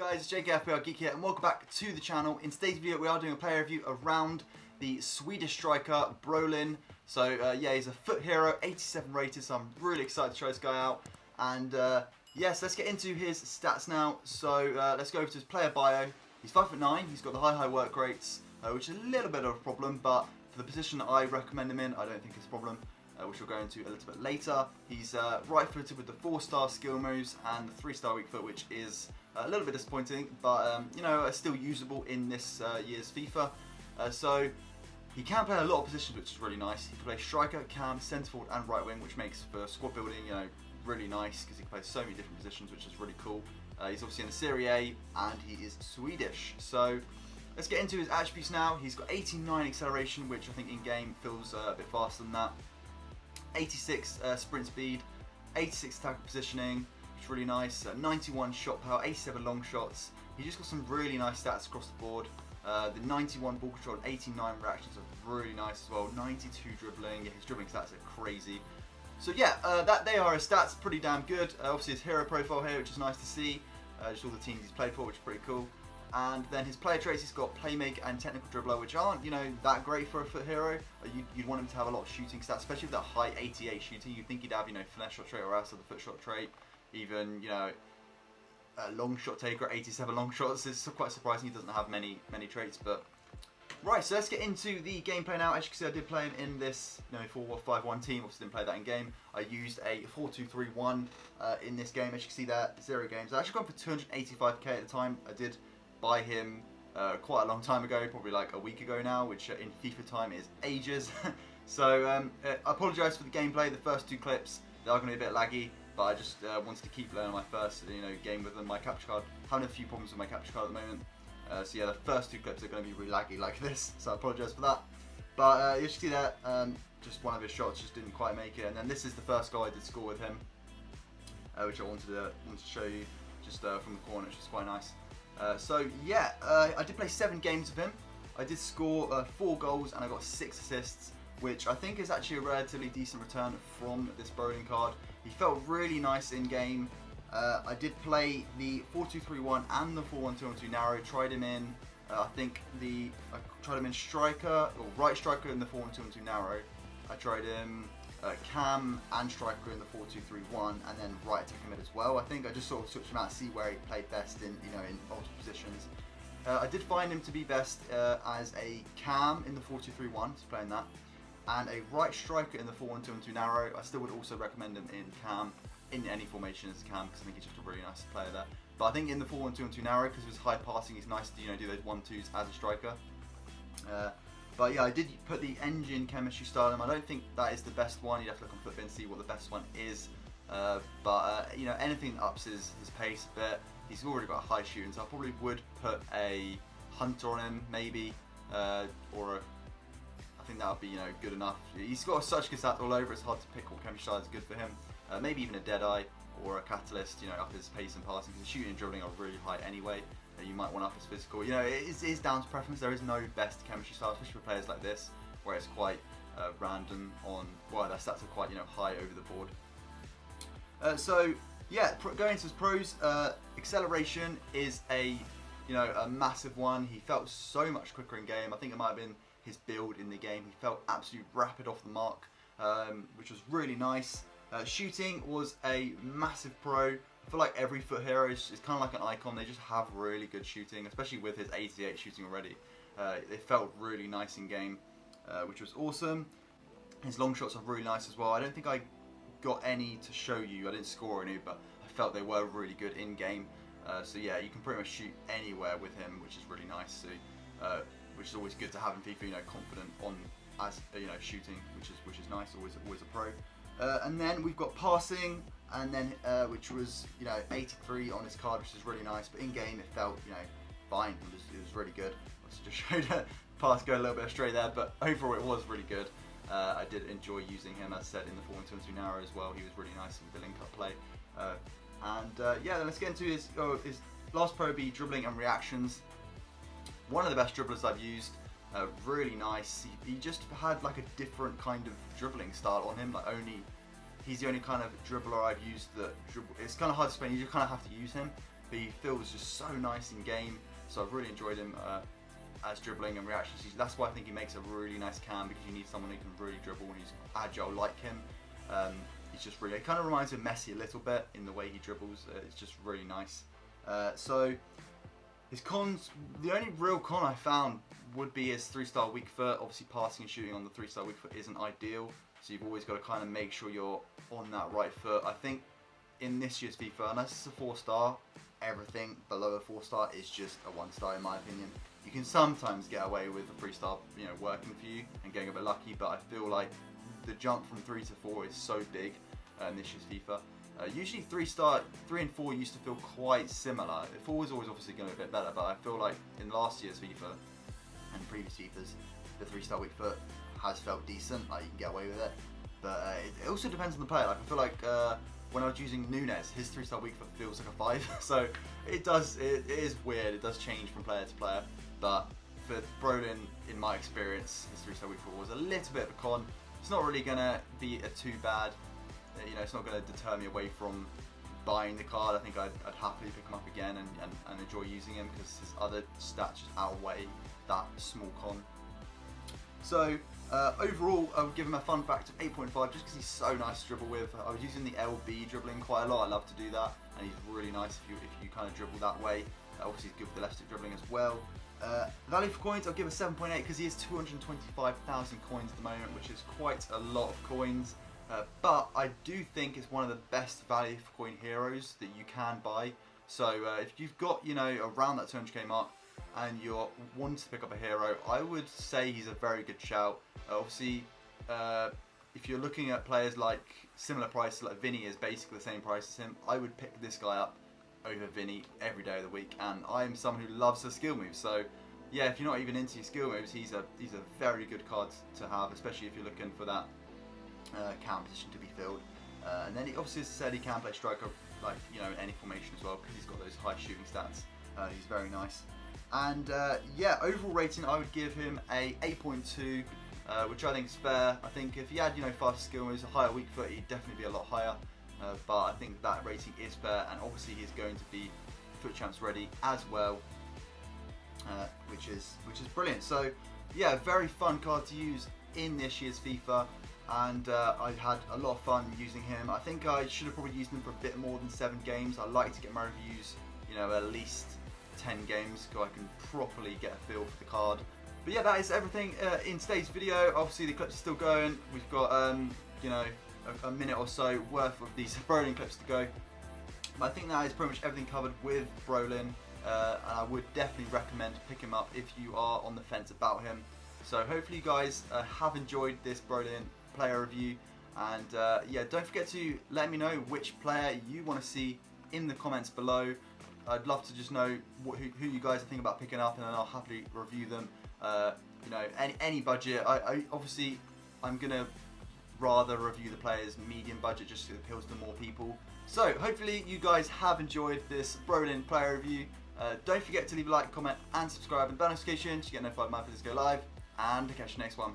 guys, it's FPR Geek here and welcome back to the channel. In today's video we are doing a player review around the Swedish striker Brolin. So yeah, he's a FUT Hero, 87 rated, so I'm really excited to try this guy out. And yes, let's get into his stats now. So let's go over to his player bio. He's 5'9", he's got the high work rates, which is a little bit of a problem, but for the position that I recommend him in, I don't think it's a problem. Which we'll go into a little bit later. He's right-footed with the 4-star skill moves and the 3-star weak foot, which is a little bit disappointing, but you know, still usable in this year's FIFA. So he can play a lot of positions, which is really nice. He can play striker, cam, centre forward, and right wing, which makes for squad building, you know, really nice because he can play so many different positions, which is really cool. He's obviously in the Serie A, and he is Swedish. So let's get into his attributes now. He's got 89 acceleration, which I think in game feels a bit faster than that. 86 sprint speed, 86 tackle positioning, which is really nice, 91 shot power, 87 long shots. He just got some really nice stats across the board. The 91 ball control and 89 reactions are really nice as well, 92 dribbling, yeah, his dribbling stats are crazy. So yeah, they are his stats, pretty damn good. Obviously his hero profile here, which is nice to see, just all the teams he's played for, which is pretty cool. And then his player traits, he's got playmaker and technical dribbler, which aren't, you know, that great for a FUT hero. You'd want him to have a lot of shooting stats, especially with that high 88 shooting. You'd think he'd have, you know, finesse shot trait or else the FUT shot trait. Even, you know, a long shot taker, 87 long shots. It's quite surprising he doesn't have many traits. But right, so let's get into the gameplay now. As you can see, I did play him in this, you know, 4-5-1 team. Obviously didn't play that in game. I used a 4-2-3-1 in this game. As you can see there, 0 games. I actually gone for 285k at the time. I did buy him quite a long time ago, probably like a week ago now, which in FIFA time is ages. So I apologise for the gameplay. The first 2 clips, they are going to be a bit laggy, but I just wanted to keep learning my first, you know, game with them. My capture card, having a few problems with my capture card at the moment. So yeah, the first 2 clips are going to be really laggy like this, so I apologise for that. But you see that just one of his shots just didn't quite make it, and then this is the first goal I did score with him, which I wanted to show you just from the corner, which is quite nice. So yeah, I did play 7 games with him. I did score 4 goals and I got 6 assists, which I think is actually a relatively decent return from this Brolin card. He felt really nice in game. I did play the 4-2-3-1 and the 4-1-2-1-2 narrow. Tried him in, I tried him in striker, or right striker in the 4-1-2-1-2 narrow. I tried him cam and striker in the 4-2-3-1, and then right attacker mid as well. I think I just sort of switched him out to see where he played best in, you know, in multiple positions. I did find him to be best as a cam in the 4-2-3-1, so playing that, and a right striker in the 4-1-2-1-2 narrow. I still would also recommend him in cam, in any formation as a cam, because I think he's just a really nice player there. But I think in the 4-1-2-1-2 narrow, because of his high passing, it's nice to, you know, do those 1-2s as a striker. But yeah, I did put the engine chemistry style on him. I don't think that is the best one. You'd have to look on FUTBin and see what the best one is. You know, anything that ups his pace a bit. He's already got a high shooting, so I probably would put a hunter on him, maybe, I think that would be, you know, good enough. He's got such good stats all over. It's hard to pick what chemistry style is good for him. Maybe even a Deadeye or a Catalyst, you know, up his pace and passing, because shooting and dribbling are really high anyway. You might want up his physical. You know, it is down to preference. There is no best chemistry style, especially for players like this, where it's quite random on, well, their stats are quite, you know, high over the board. So yeah, going into his pros, acceleration is a massive one. He felt so much quicker in game. I think it might have been his build in the game. He felt absolutely rapid off the mark, which was really nice. Shooting was a massive pro. I feel like every FUT hero is kind of like an icon. They just have really good shooting, especially with his 88 shooting already. They felt really nice in game, which was awesome. His long shots are really nice as well. I don't think I got any to show you. I didn't score any, but I felt they were really good in game. So yeah, you can pretty much shoot anywhere with him, which is really nice. So, which is always good to have in FIFA. You know, confident on shooting, which is nice. Always a pro. And then we've got passing, and then which was, you know, 83 on his card, which is really nice. But in game, it felt, you know, fine. It was really good. I just showed a pass go a little bit astray there, but overall it was really good. I did enjoy using him, as said, in the 4-1-2-1-2 narrow as well. He was really nice with the link-up play. Yeah, then let's get into his last pro be dribbling and reactions. One of the best dribblers I've used. Really nice. He just had like a different kind of dribbling style on him. Like he's the only kind of dribbler I've used that it's kind of hard to explain. You just kind of have to use him. but he feels just so nice in game. So I've really enjoyed him as dribbling and reaction. That's why I think he makes a really nice cam, because you need someone who can really dribble and who's agile like him. He's just really, it kind of reminds me of Messi a little bit in the way he dribbles. It's just really nice. So his cons, the only real con I found would be his 3-star weak foot. Obviously passing and shooting on the 3-star weak foot isn't ideal, so you've always got to kind of make sure you're on that right foot. I think in this year's FIFA, unless it's a 4-star, everything below a 4-star is just a 1-star in my opinion. You can sometimes get away with a 3-star, you know, working for you and getting a bit lucky, but I feel like the jump from 3 to 4 is so big in this year's FIFA. Usually 3 and 4 used to feel quite similar. 4 was always obviously going to be a bit better, but I feel like in last year's FIFA and previous FIFAs, the 3-star weak foot has felt decent, like you can get away with it. But it also depends on the player. Like I feel like when I was using Nunes, his 3-star weak foot feels like a 5. So it is weird, it does change from player to player. But for Brolin, in my experience, his 3-star weak foot was a little bit of a con. It's not really going to be too bad. You know, it's not going to deter me away from buying the card. I think I'd happily pick him up again and enjoy using him, because his other stats just outweigh that small con. So overall, I would give him a fun factor of 8.5 just because he's so nice to dribble with. I was using the LB dribbling quite a lot. I love to do that, and he's really nice if you kind of dribble that way. Obviously, he's good with the left stick dribbling as well. Value for coins, I'll give a 7.8 because he has 225,000 coins at the moment, which is quite a lot of coins. But I do think it's one of the best value for coin heroes that you can buy. So if you've got, you know, around that 200k mark and you're wanting to pick up a hero, I would say he's a very good shout. Obviously, if you're looking at players like similar prices, like Vinny is basically the same price as him, I would pick this guy up over Vinny every day of the week. And I'm someone who loves the skill moves, so yeah, if you're not even into your skill moves, he's a very good card to have, especially if you're looking for that cam position to be filled. And then he obviously, as I said, he can play striker, like, you know, in any formation as well, because he's got those high shooting stats. He's very nice. And yeah, overall rating, I would give him a 8.2, which I think is fair. I think if he had, you know, faster skill moves, a higher weak foot, he'd definitely be a lot higher. But I think that rating is fair, and obviously he's going to be FUT Champs ready as well, which is brilliant. So yeah, very fun card to use in this year's FIFA, and I had a lot of fun using him. I think I should have probably used him for a bit more than 7 games. I like to get my reviews, you know, at least 10 games, so I can properly get a feel for the card. But yeah, that is everything in today's video. Obviously the clips are still going. We've got you know, a minute or so worth of these Brolin clips to go. But I think that is pretty much everything covered with Brolin, and I would definitely recommend picking him up if you are on the fence about him. So hopefully you guys have enjoyed this Brolin player review, and yeah, don't forget to let me know which player you want to see in the comments below. I'd love to just know who you guys are thinking about picking up, and then I'll happily review them. You know, any budget. I obviously, I'm gonna rather review the players medium budget just so it appeals to more people. So hopefully you guys have enjoyed this Brolin player review. Don't forget to leave a like, comment and subscribe and bell notifications to get notified when my videos go live, and to catch you next one.